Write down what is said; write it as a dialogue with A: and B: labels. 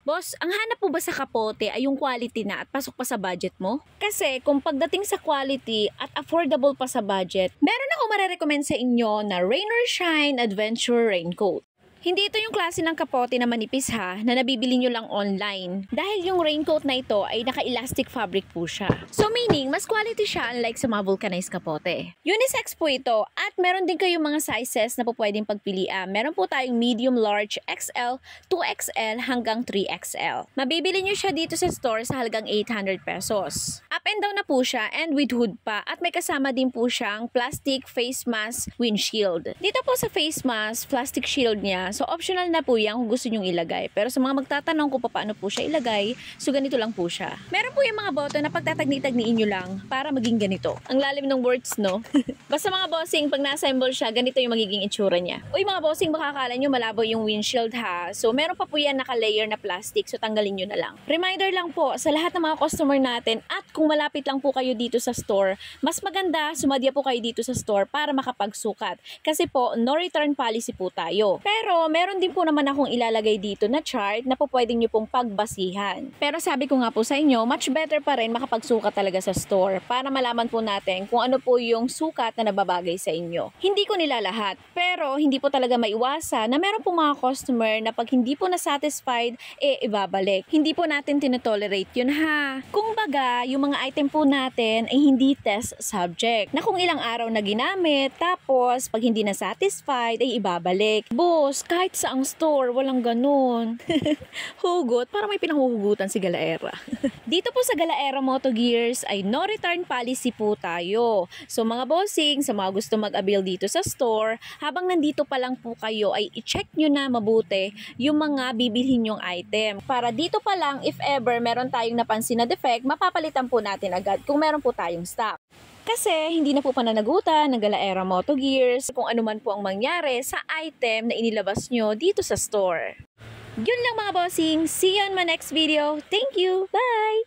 A: Boss, ang hanap mo ba sa kapote ay yung quality na at pasok pa sa budget mo? Kasi kung pagdating sa quality at affordable pa sa budget, meron ako marerecommend sa inyo na Rain or Shine Adventure Raincoat. Hindi ito yung klase ng kapote na manipis ha, na nabibili nyo lang online. Dahil yung raincoat na ito ay naka-elastic fabric po siya. So meaning, mas quality siya unlike sa mga vulcanized kapote. Unisex po ito at meron din kayong mga sizes na po pwedeng pagpilian. Meron po tayong medium, large, XL, 2XL hanggang 3XL. Mabibili nyo siya dito sa store sa halagang 800 pesos. Up and down na po siya and with hood pa at may kasama din po siyang plastic face mask windshield. Dito po sa face mask, plastic shield niya. So, optional na po yan kung gusto nyong ilagay. Pero sa mga magtatanong kung paano po siya ilagay, so ganito lang po siya. Meron po yung mga button na pagtatagni-tagniin nyo lang para maging ganito. Ang lalim ng words, no? Basta mga bossing, pag na-assemble siya, ganito yung magiging itsura niya. Uy, mga bossing, baka akala nyo malabo yung windshield ha. So, meron pa po yan naka-layer na plastic. So, tanggalin nyo na lang. Reminder lang po, sa lahat ng mga customer natin at kung malapit lang po kayo dito sa store, mas maganda, sumadya po kayo dito sa store para makapagsukat. Kasi po, no return policy po tayo. Pero, meron din po naman akong ilalagay dito na chart na po pwedeng nyo pong pagbasihan. Pero sabi ko nga po sa inyo, much better pa rin makapagsukat talaga sa store para malaman po natin kung ano po yung sukat na nababagay sa inyo. Hindi ko nila lahat, pero hindi po talaga maiwasan na meron po mga customer na pag hindi po na-satisfied, ibabalik. Hindi po natin tinotolerate yun ha. Kung baga, yung mga item po natin ay hindi test subject na kung ilang araw na ginamit, tapos pag hindi na-satisfied, ay ibabalik. Boss, kahit sa ang store, walang ganun. Hugot, parang may pinanghuhugutan si Galaera. Dito po sa Galaera Moto Gears ay no return policy po tayo. So mga bossing, sa mga gusto mag-avail dito sa store, habang nandito pa lang po kayo ay i-check nyo na mabuti yung mga bibilhin yung item. Para dito pa lang, if ever meron tayong napansin na defect, mapapalitan po natin agad kung meron po tayong stock. Kasi hindi na po pananagutan ng Galaera Moto Gears kung ano man po ang mangyari sa item na inilabas nyo dito sa store. Yun lang mga bossing. See you on my next video. Thank you. Bye!